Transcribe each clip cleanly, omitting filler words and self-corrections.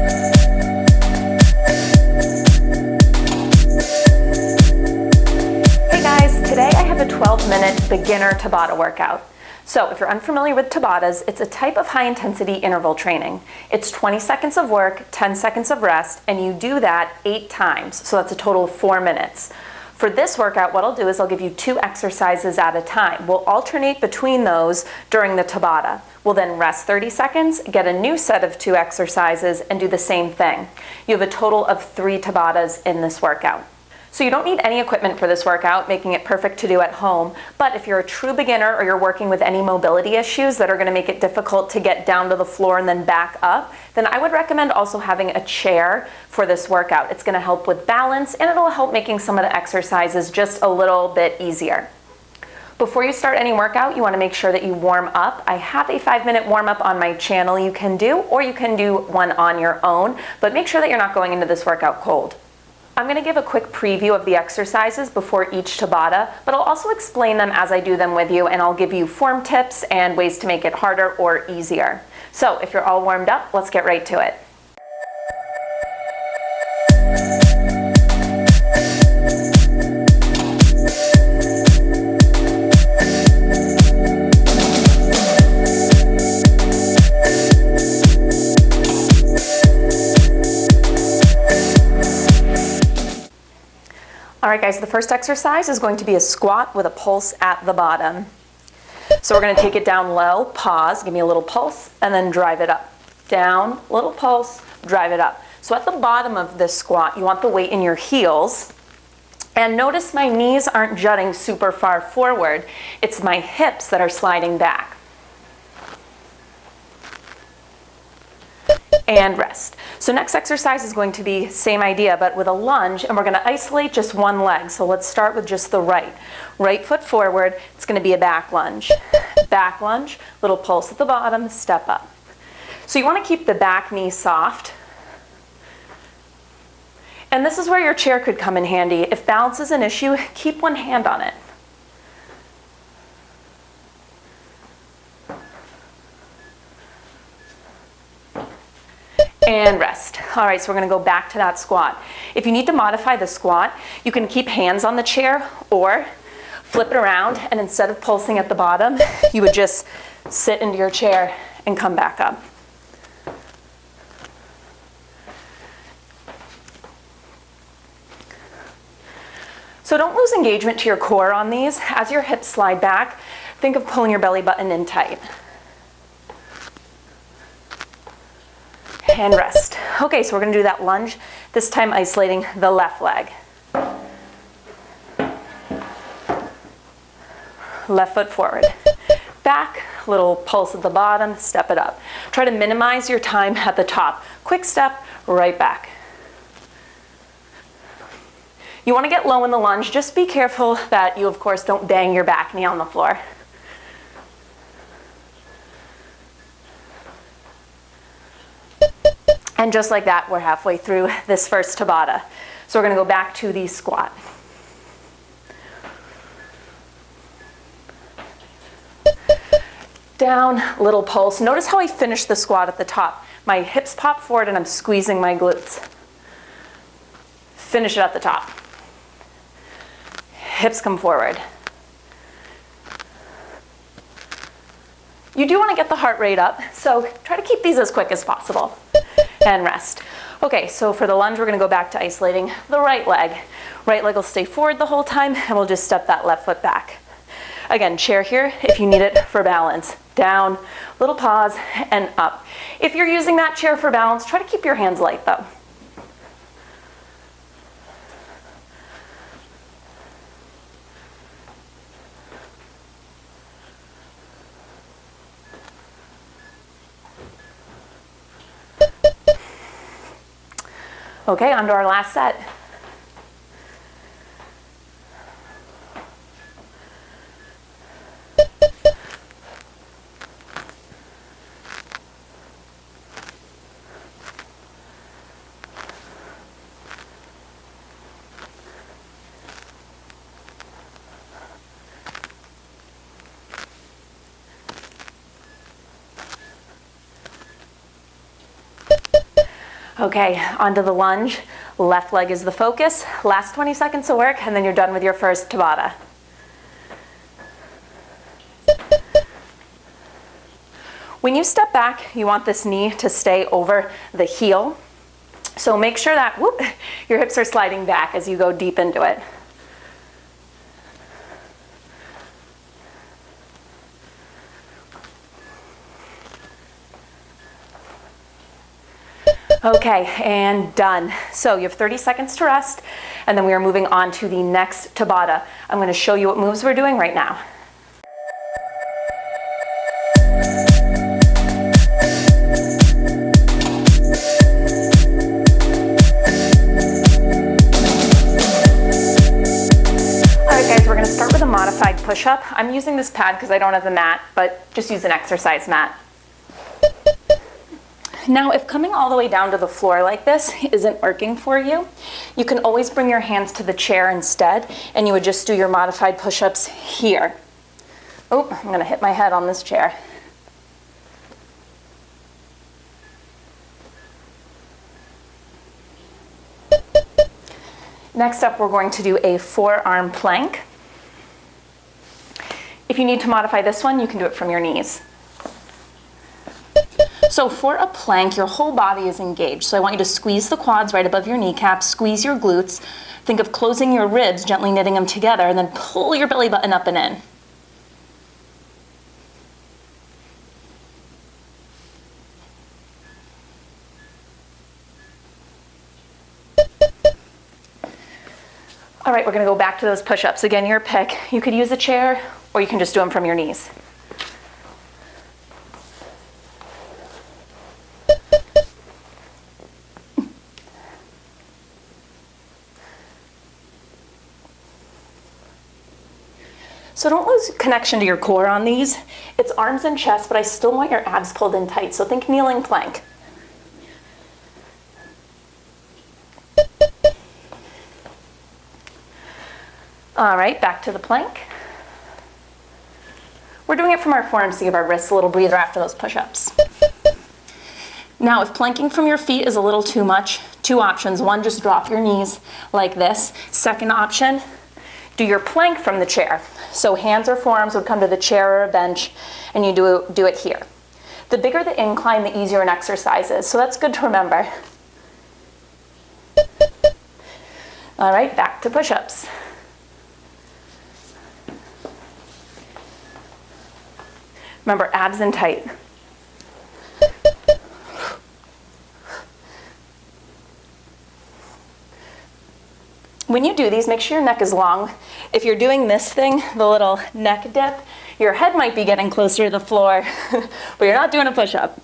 Hey guys, today I have a 12-minute beginner Tabata workout. So if you're unfamiliar with Tabatas, it's a type of high-intensity interval training. It's 20 seconds of work, 10 seconds of rest, and you do that 8 times, so that's a total of 4 minutes. For this workout, what I'll do is I'll give you 2 exercises at a time. We'll alternate between those during the Tabata. We'll then rest 30 seconds, get a new set of 2 exercises, and do the same thing. You have a total of 3 Tabatas in this workout. So you don't need any equipment for this workout, making it perfect to do at home. But if you're a true beginner or you're working with any mobility issues that are going to make it difficult to get down to the floor and then back up, then I would recommend also having a chair for this workout. It's going to help with balance and it'll help making some of the exercises just a little bit easier. Before you start any workout, you want to make sure that you warm up. I have a 5-minute warm-up on my channel you can do, or you can do one on your own, but make sure that you're not going into this workout cold. I'm going to give a quick preview of the exercises before each Tabata, but I'll also explain them as I do them with you, and I'll give you form tips and ways to make it harder or easier. So if you're all warmed up, let's get right to it. All right guys, the first exercise is going to be a squat with a pulse at the bottom. So we're going to take it down low, pause, give me a little pulse, and then drive it up. Down, little pulse, drive it up. So at the bottom of this squat, you want the weight in your heels. And notice my knees aren't jutting super far forward. It's my hips that are sliding back. And rest. So next exercise is going to be same idea, but with a lunge, and we're going to isolate just one leg. So let's start with just the right. Right foot forward, it's going to be a back lunge. Back lunge, little pulse at the bottom, step up. So you want to keep the back knee soft. And this is where your chair could come in handy. If balance is an issue, keep one hand on it. And rest. All right, so we're going to go back to that squat. If you need to modify the squat, you can keep hands on the chair or flip it around, and instead of pulsing at the bottom, you would just sit into your chair and come back up. So don't lose engagement to your core on these. As your hips slide back, think of pulling your belly button in tight. And rest. Okay, so we're going to do that lunge, this time isolating the left leg. Left foot forward. Back, little pulse at the bottom, step it up. Try to minimize your time at the top. Quick step, right back. You want to get low in the lunge. Just be careful that you, of course, don't bang your back knee on the floor. And just like that, we're halfway through this first Tabata. So we're going to go back to the squat. Down, little pulse. Notice how I finish the squat at the top. My hips pop forward and I'm squeezing my glutes. Finish it at the top. Hips come forward. You do want to get the heart rate up, so try to keep these as quick as possible. And rest. Okay, so for the lunge, we're going to go back to isolating the right leg. Right leg will stay forward the whole time, and we'll just step that left foot back. Again, chair here if you need it for balance. Down, little pause, and up. If you're using that chair for balance, try to keep your hands light though. Okay, on to our last set. Okay, onto the lunge. Left leg is the focus. Last 20 seconds of work, and then you're done with your first Tabata. When you step back, you want this knee to stay over the heel. So make sure that your hips are sliding back as you go deep into it. Okay, and done. So you have 30 seconds to rest, and then we are moving on to the next Tabata. I'm going to show you what moves we're doing right now. Alright guys, we're going to start with a modified push-up. I'm using this pad because I don't have the mat, but just use an exercise mat. Now, if coming all the way down to the floor like this isn't working for you, you can always bring your hands to the chair instead, and you would just do your modified push-ups here. Oh, I'm going to hit my head on this chair. Next up, we're going to do a forearm plank. If you need to modify this one, you can do it from your knees. So for a plank, your whole body is engaged. So I want you to squeeze the quads right above your kneecaps, squeeze your glutes, think of closing your ribs, gently knitting them together, and then pull your belly button up and in. All right, we're gonna go back to those push-ups. Again, your pick. You could use a chair, or you can just do them from your knees. So don't lose connection to your core on these. It's arms and chest, but I still want your abs pulled in tight. So think kneeling plank. All right, back to the plank. We're doing it from our forearms to give our wrists a little breather after those push-ups. Now, if planking from your feet is a little too much, two options. One, just drop your knees like this. Second option, do your plank from the chair. So hands or forearms would come to the chair or a bench, and you do it here. The bigger the incline, the easier an exercise is. So that's good to remember. All right, back to push-ups. Remember, abs in tight. When you do these, make sure your neck is long. If you're doing this thing, the little neck dip, your head might be getting closer to the floor, but you're not doing a push-up.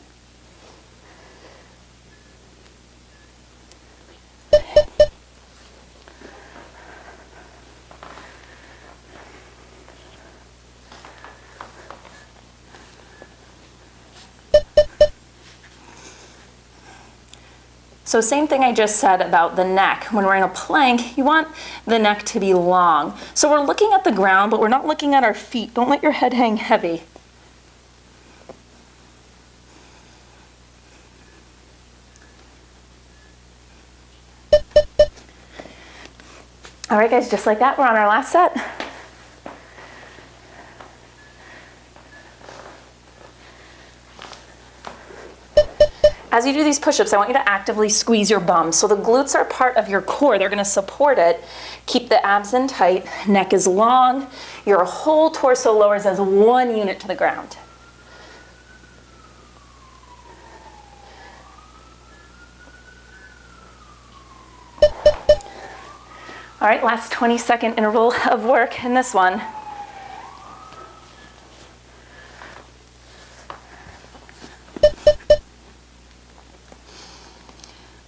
So same thing I just said about the neck. When we're in a plank, you want the neck to be long. So we're looking at the ground, but we're not looking at our feet. Don't let your head hang heavy. All right, guys, just like that, we're on our last set. As you do these push-ups, I want you to actively squeeze your bum. So the glutes are part of your core. They're gonna support it. Keep the abs in tight, neck is long. Your whole torso lowers as one unit to the ground. All right, last 20-second interval of work in this one.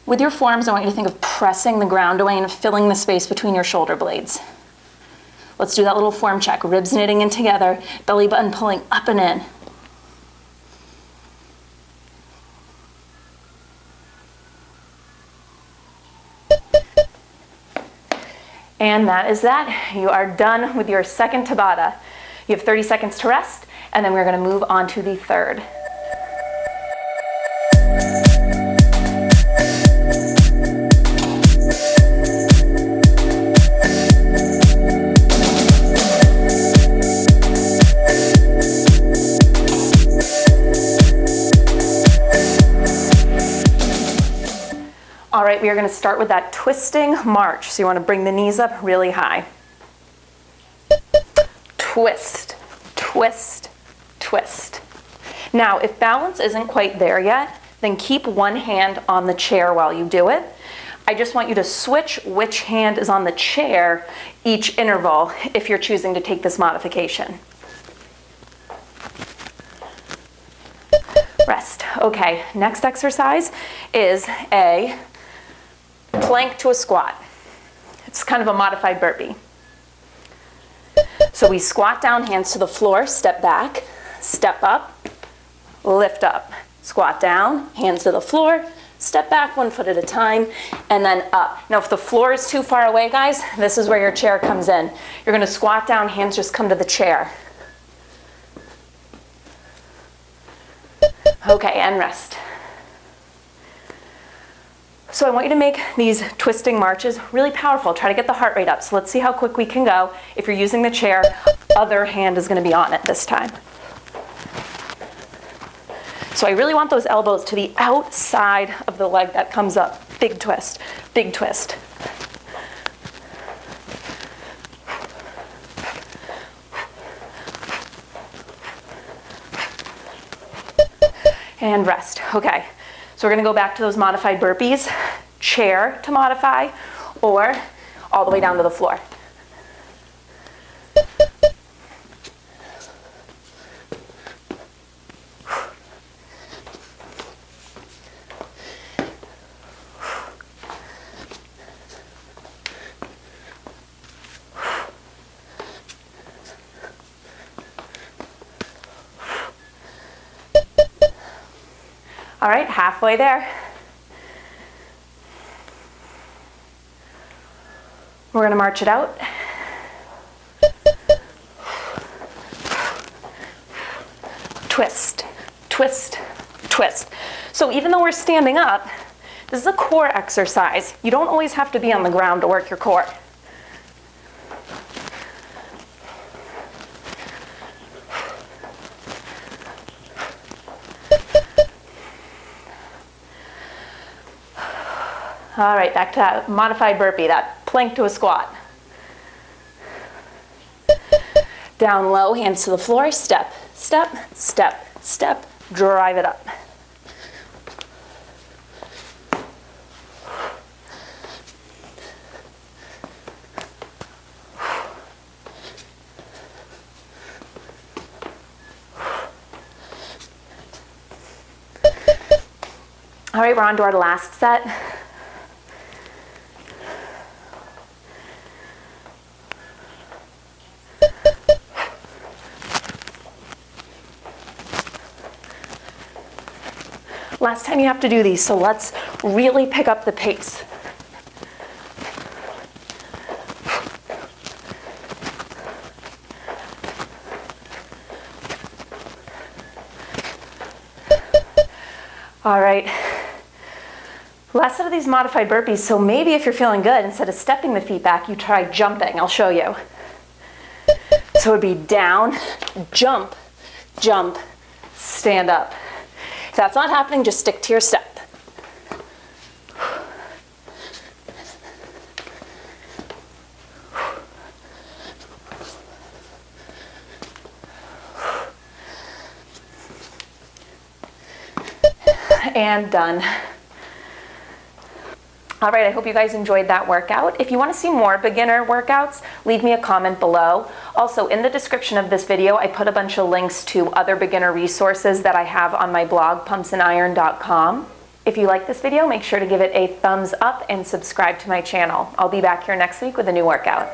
With your forearms, I want you to think of pressing the ground away and filling the space between your shoulder blades. Let's do that little form check. Ribs knitting in together, belly button pulling up and in. And that is that. You are done with your second Tabata. You have 30 seconds to rest, and then we're going to move on to the third. right, we are going to start with that twisting march. So you want to bring the knees up really high. Twist, twist, twist. Now, if balance isn't quite there yet, then keep one hand on the chair while you do it. I just want you to switch which hand is on the chair each interval if you're choosing to take this modification. Rest. Okay, next exercise is a plank to a squat. It's kind of a modified burpee. So we squat down, hands to the floor, step back, step up, lift up. Squat down, hands to the floor, step back 1 foot at a time, and then up. Now if the floor is too far away, guys, this is where your chair comes in. You're going to squat down, hands just come to the chair. Okay, and rest. So I want you to make these twisting marches really powerful. Try to get the heart rate up. So let's see how quick we can go. If you're using the chair, other hand is going to be on it this time. So I really want those elbows to the outside of the leg that comes up. Big twist, big twist. And rest. Okay, so we're gonna go back to those modified burpees, chair to modify, or all the way down to the floor. All right, halfway there. We're going to march it out. Twist, twist, twist. So even though we're standing up, this is a core exercise. You don't always have to be on the ground to work your core. All right, back to that modified burpee, that plank to a squat. Down low, hands to the floor, step, step, step, step, drive it up. All right, we're on to our last set. Last time you have to do these, so let's really pick up the pace. All right, last set of these modified burpees, so maybe if you're feeling good, instead of stepping the feet back, you try jumping. I'll show you. So it would be down, jump, jump, stand up. If that's not happening, just stick to your step. And done. All right, I hope you guys enjoyed that workout. If you want to see more beginner workouts, leave me a comment below. Also, in the description of this video, I put a bunch of links to other beginner resources that I have on my blog, pumpsandiron.com. If you like this video, make sure to give it a thumbs up and subscribe to my channel. I'll be back here next week with a new workout.